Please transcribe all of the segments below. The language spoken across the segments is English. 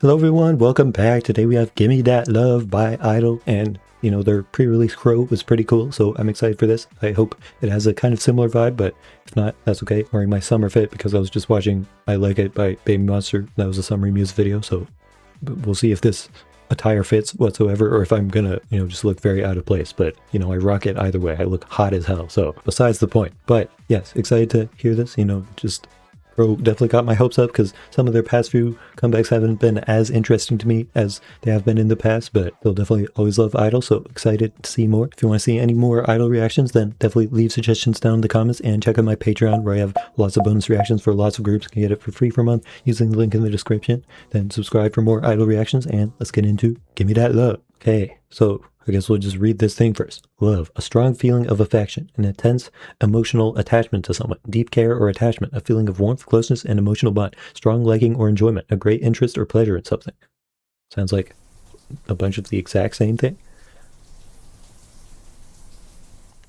Hello everyone, welcome back. Today we have Gimme Dat Love by i-dle, and their pre-release crow was pretty cool, so I'm excited for this. I hope it has a kind of similar vibe, but if not, that's okay. I'm wearing my summer fit because I was just watching I Like It by Baby Monster. That was a summer music video, so we'll see if this attire fits whatsoever or if I'm gonna, just look very out of place. But, I rock it either way. I look hot as hell, so besides the point. But yes, excited to hear this, just Crow definitely got my hopes up because some of their past few comebacks haven't been as interesting to me as they have been in the past, but they'll definitely always love i-dle, so excited to see more. If you want to see any more i-dle reactions, then definitely leave suggestions down in the comments and check out my Patreon where I have lots of bonus reactions for lots of groups. You can get it for free for a month using the link in the description. Then subscribe for more i-dle reactions, and let's get into Gimme Dat Love. Okay, so I guess we'll just read this thing first. Love, a strong feeling of affection, an intense emotional attachment to someone, deep care or attachment, a feeling of warmth, closeness, and emotional bond, strong liking or enjoyment, a great interest or pleasure in something. Sounds like a bunch of the exact same thing.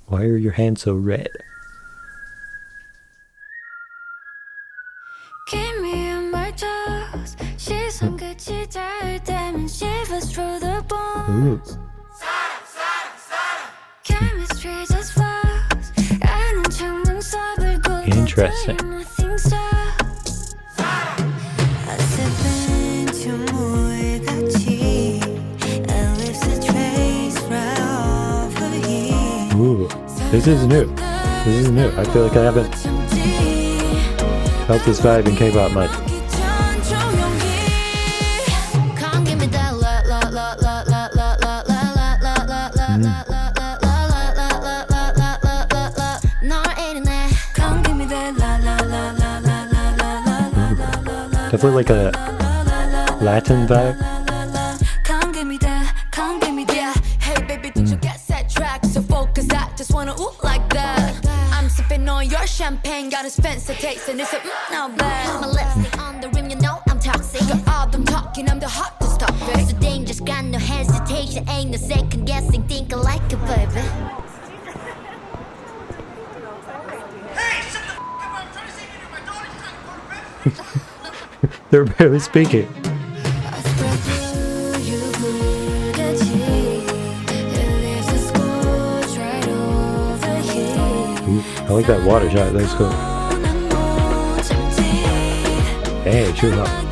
Why are your hands so red? Keep me on my toes. She's on good damn shivers through the bones. Interesting. Ooh, this is new. This is new. I feel like I haven't felt this vibe in K-pop much. Definitely like a Latin vibe. Come give me that, come give me that. Hey baby, did you get set track? So focus, I just wanna ooh like that. I'm sipping on your champagne, got a Spencer taste, and it's a not bad. My lipstick on the rim, I'm toxic. Got all them talking, I'm the hottest topic. So dangerous, got no hesitation, ain't no second guessing, think I like it, baby. They're barely speaking. Ooh, I like that water shot. That's cool. Hey, chill out.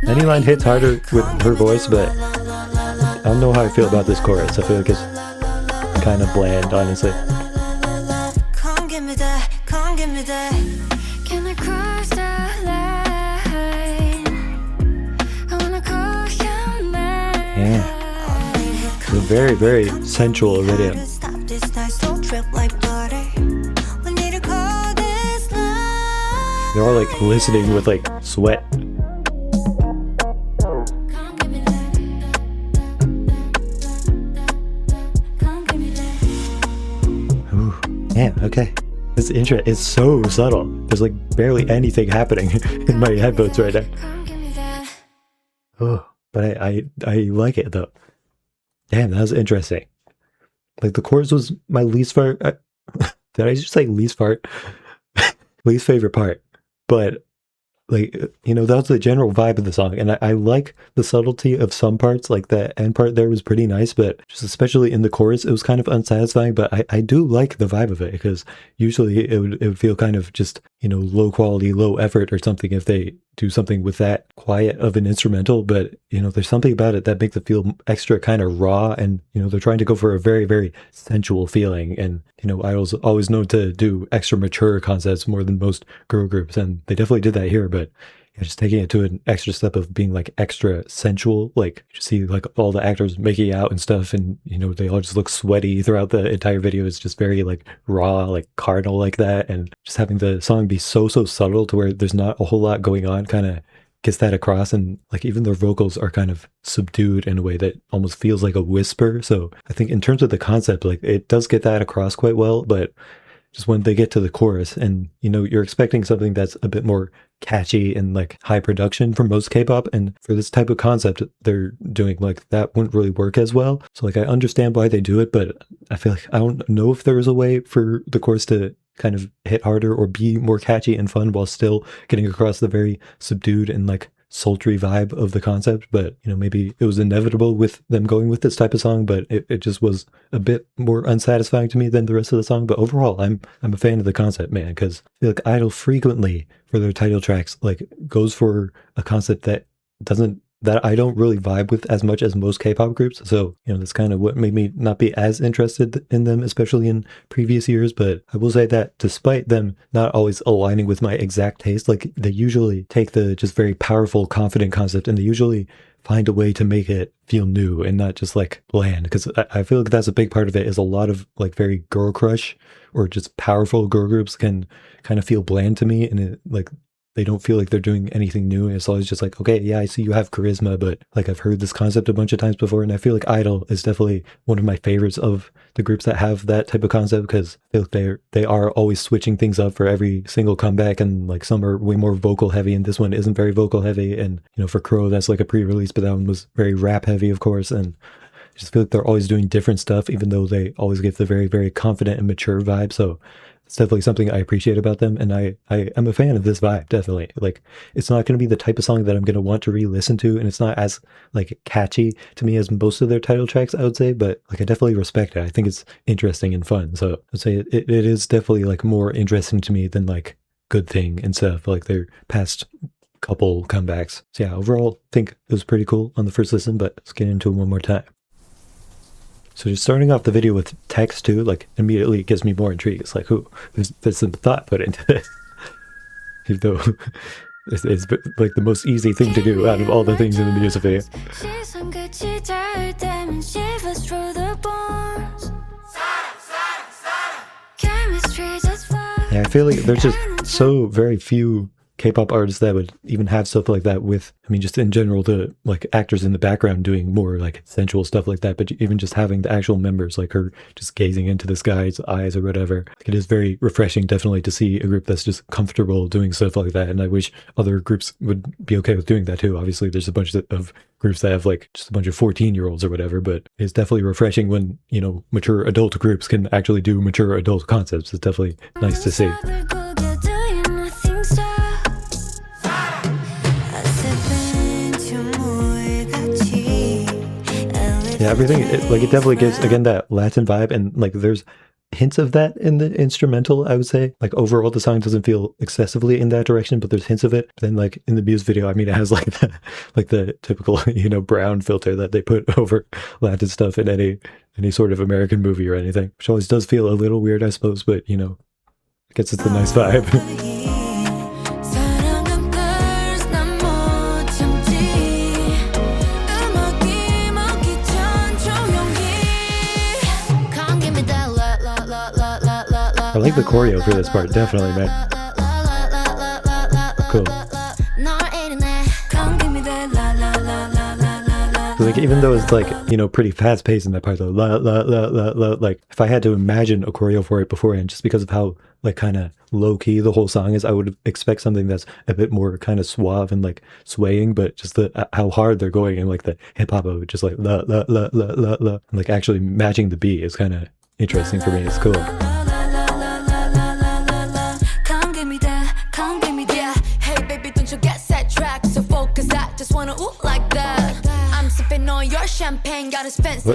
Any line hits harder with her voice, but I don't know how I feel about this chorus. I feel like it's kind of bland, honestly. Come give me that, come give me that. Can I cross the line? I wanna call you mine. Yeah. It's a very, very sensual video. They're all like listening with like sweat. Yeah, okay. This intro is so subtle. There's like barely anything happening in my headphones right now. Oh, but I like it though. Damn, that was interesting. Like the chorus was my least favorite. Did I just say least part? Least favorite part. But like, that was the general vibe of the song, and I like the subtlety of some parts. Like the end part there was pretty nice, but just especially in the chorus it was kind of unsatisfying. But I do like the vibe of it, because usually it would feel kind of just low quality, low effort or something if they do something with that quiet of an instrumental. But there's something about it that makes it feel extra kind of raw, and they're trying to go for a very, very sensual feeling. And i-dle's always known to do extra mature concepts more than most girl groups, and they definitely did that here. But just taking it to an extra step of being like extra sensual, like you see like all the actors making out and stuff, and they all just look sweaty throughout the entire video. It's just very like raw, like carnal like that, and just having the song be so subtle to where there's not a whole lot going on kind of gets that across. And like even their vocals are kind of subdued in a way that almost feels like a whisper. So I think in terms of the concept, like it does get that across quite well. But just when they get to the chorus and, you know, you're expecting something that's a bit more catchy and like high production for most K-pop, and for this type of concept they're doing, like, that wouldn't really work as well. So like I understand why they do it, but I feel like I don't know if there's a way for the chorus to kind of hit harder or be more catchy and fun while still getting across the very subdued and like sultry vibe of the concept. But, you know, maybe it was inevitable with them going with this type of song, but it just was a bit more unsatisfying to me than the rest of the song. But overall, I'm a fan of the concept, man, because I feel like i-dle frequently for their title tracks like goes for a concept that I don't really vibe with as much as most K-pop groups. So, you know, that's kind of what made me not be as interested in them, especially in previous years. But I will say that despite them not always aligning with my exact taste, like they usually take the just very powerful, confident concept and they usually find a way to make it feel new and not just like bland. Because I feel like that's a big part of it, is a lot of like very girl crush or just powerful girl groups can kind of feel bland to me, and it, like, they don't feel like they're doing anything new. It's always just like, okay, yeah, I see you have charisma, but like I've heard this concept a bunch of times before. And I feel like i-dle is definitely one of my favorites of the groups that have that type of concept, because I feel like they are always switching things up for every single comeback, and like some are way more vocal heavy and this one isn't very vocal heavy. And, you know, for Crow, that's like a pre-release, but that one was very rap heavy, of course. And I just feel like they're always doing different stuff, even though they always give the very, very confident and mature vibe. So it's definitely something I appreciate about them, and I am a fan of this vibe, definitely. Like, it's not going to be the type of song that I'm going to want to re-listen to, and it's not as, like, catchy to me as most of their title tracks, I would say, but, like, I definitely respect it. I think it's interesting and fun, so I'd say it is definitely, like, more interesting to me than, like, Good Thing and stuff, like their past couple comebacks. So yeah, overall, I think it was pretty cool on the first listen, but let's get into it one more time. So just starting off the video with text too, like, immediately it gives me more intrigue. It's like, ooh, there's some thought put into this. Even though it's like the most easy thing to do out of all the things in the music video. Yeah, I feel like there's just so very few K-pop artists that would even have stuff like that with, I mean, just in general, the like actors in the background doing more like sensual stuff like that, but even just having the actual members, like her just gazing into this guy's eyes or whatever. It is very refreshing, definitely, to see a group that's just comfortable doing stuff like that. And I wish other groups would be okay with doing that too. Obviously, there's a bunch of groups that have like just a bunch of 14-year-olds or whatever, but it's definitely refreshing when, you know, mature adult groups can actually do mature adult concepts. It's definitely nice to see. Yeah, everything, it definitely gives, again, that Latin vibe, and like there's hints of that in the instrumental, I would say. Like, overall, the song doesn't feel excessively in that direction, but there's hints of it. But then, like, in the music video, I mean, it has like the typical, you know, brown filter that they put over Latin stuff in any sort of American movie or anything, which always does feel a little weird, I suppose, but, you know, I guess it's a nice vibe. I like the choreo for this part, definitely, man. Cool. Like, even though it's like, you know, pretty fast paced in that part though, like, if I had to imagine a choreo for it beforehand, just because of how like kind of low key the whole song is, I would expect something that's a bit more kind of suave and like swaying, but just how hard they're going, and like the hip hop of it, just like and like actually matching the beat is kind of interesting for me. It's cool.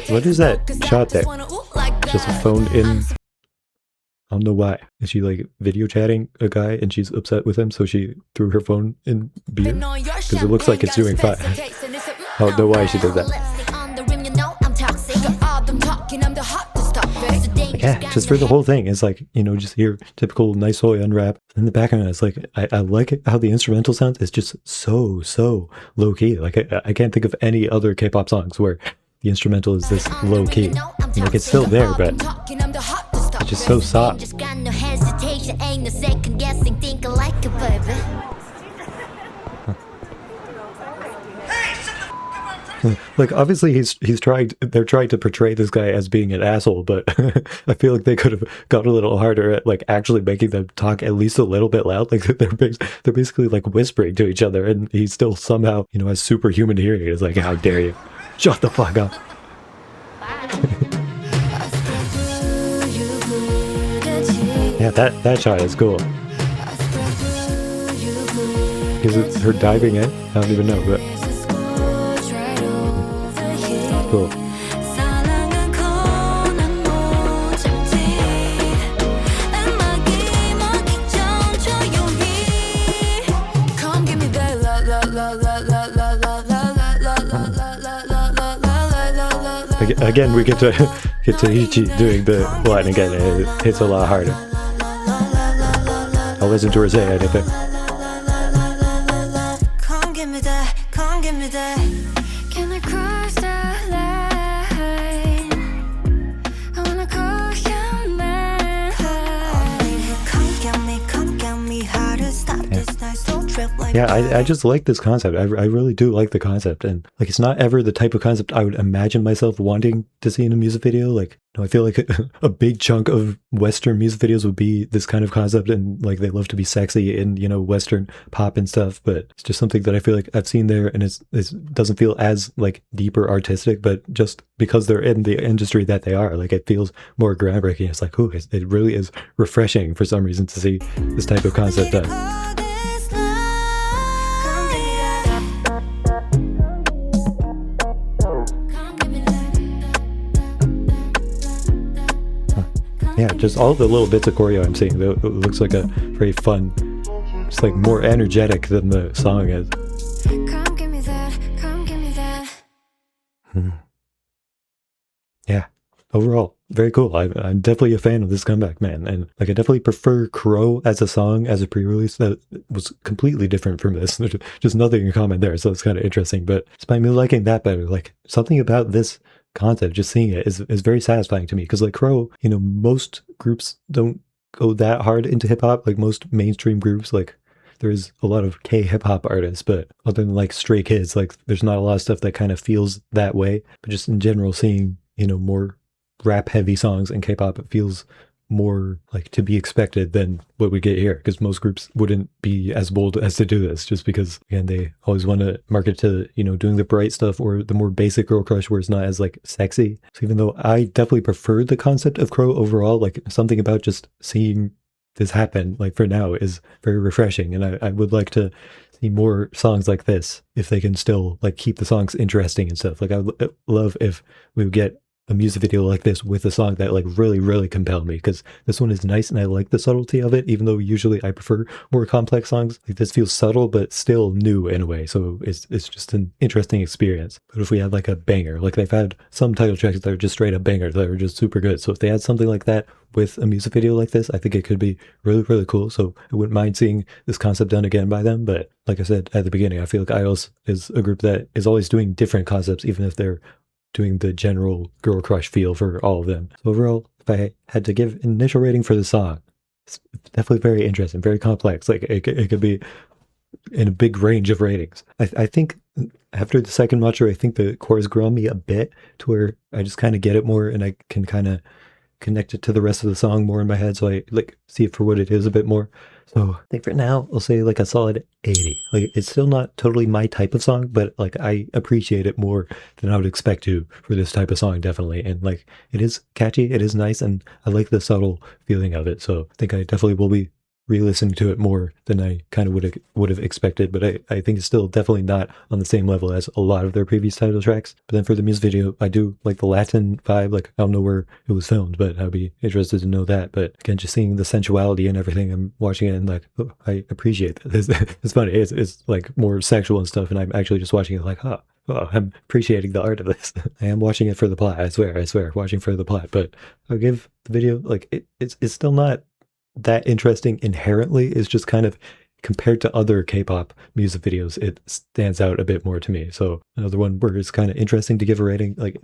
What is that shot there? Just phoned in. I don't know why. Is she like video chatting a guy and she's upset with him, so she threw her phone in beer? Because it looks like it's doing fine. I don't know why she did that. Yeah, just for the whole thing, it's like, you know, just hear typical nice soy unwrap. In the background, it's like, I like it how the instrumental sounds. It's just so low key. Like, I can't think of any other K-pop songs where the instrumental is this low key. Like, it's still there, but it's just so soft. Like, obviously they're trying to portray this guy as being an asshole, but I feel like they could have got a little harder at like actually making them talk at least a little bit loud. Like they're basically like whispering to each other, and he still somehow, you know, has superhuman hearing. It's like, how dare you? Shut the fuck up. Yeah, that shot is cool. Is it her diving in? I don't even know, but cool. Again, we get to Ichi doing the line again, and it hits a lot harder. I'll listen to her say anything. Come give me that, come give me that. Can I cross that line? I wanna cross your mind. Come get me how to stop this nice little trip like yeah, I just like this concept. I really do like the concept, and like it's not ever the type of concept I would imagine myself wanting to see in a music video. Like, I feel like a big chunk of Western music videos would be this kind of concept, and like they love to be sexy in, you know, Western pop and stuff. But it's just something that I feel like I've seen there, and it doesn't feel as like deeper artistic, but just because they're in the industry that they are, like it feels more groundbreaking. It's like, oh, it really is refreshing for some reason to see this type of concept done. Yeah, just all the little bits of choreo I'm seeing. It looks like a very fun, it's like more energetic than the song is. come give me that, come give me that. Yeah, overall, very cool. I'm definitely a fan of this comeback, man. And like, I definitely prefer Crow as a song, as a pre-release that was completely different from this. There's just nothing in common there, so it's kind of interesting. But despite me liking that better, like something about this concept, just seeing it is very satisfying to me, because like Crow, you know, most groups don't go that hard into hip-hop. Like most mainstream groups, like there's a lot of K-hip-hop artists, but other than like Stray Kids, like there's not a lot of stuff that kind of feels that way. But just in general, seeing, you know, more rap heavy songs in K-pop, it feels more like to be expected than what we get here, because most groups wouldn't be as bold as to do this, just because again they always want to market to, you know, doing the bright stuff or the more basic girl crush where it's not as like sexy. So even though I definitely preferred the concept of Crow overall, like something about just seeing this happen like for now is very refreshing, and I would like to see more songs like this if they can still like keep the songs interesting and stuff. Like I would love if we would get a music video like this with a song that like really compelled me, because this one is nice and I like the subtlety of it, even though usually I prefer more complex songs. Like this feels subtle but still new in a way, so it's just an interesting experience. But if we had like a banger, like they've had some title tracks that are just straight up bangers that are just super good, so if they had something like that with a music video like this, I think it could be really cool. So I wouldn't mind seeing this concept done again by them. But like I said at the beginning, I feel like i-dle is a group that is always doing different concepts, even if they're doing the general girl crush feel for all of them. So overall, if I had to give an initial rating for the song, it's definitely very interesting, very complex. Like it could be in a big range of ratings. I think after the second watch, I think the chorus grew on me a bit to where I just kind of get it more, and I can kind of connect it to the rest of the song more in my head, so I like see it for what it is a bit more. So I think for now, I'll say like a solid 80. Like it's still not totally my type of song, but like I appreciate it more than I would expect to for this type of song, definitely. And like it is catchy, it is nice, and I like the subtle feeling of it. So I think I definitely will be re-listening to it more than I kind of would have expected, but I think it's still definitely not on the same level as a lot of their previous title tracks. But then for the music video, I do like the Latin vibe. Like I don't know where it was filmed, but I'd be interested to know that. But again, just seeing the sensuality and everything, I'm watching it and like, oh, I appreciate that. It's funny. It's like more sexual and stuff, and I'm actually just watching it like, oh, I'm appreciating the art of this. I am watching it for the plot. I swear, watching for the plot. But I'll give the video like it's still not that interesting inherently. Is just kind of compared to other K-pop music videos, it stands out a bit more to me. So another one where it's kind of interesting to give a rating. Like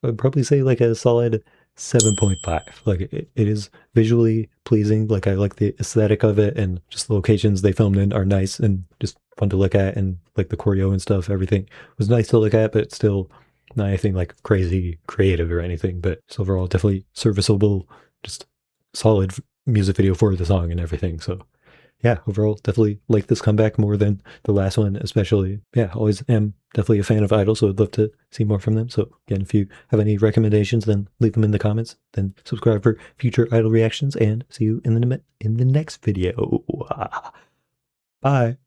I'd probably say like a solid 7.5. Like it is visually pleasing. Like I like the aesthetic of it, and just the locations they filmed in are nice and just fun to look at, and like the choreo and stuff, everything was nice to look at, but still not anything like crazy creative or anything. But just overall, definitely serviceable, just solid music video for the song and everything. So yeah, overall, definitely like this comeback more than the last one, especially. Yeah, always am definitely a fan of i-dle, so I'd love to see more from them. So again, if you have any recommendations, then leave them in the comments. Then subscribe for future i-dle reactions, and see you in the next video. Bye.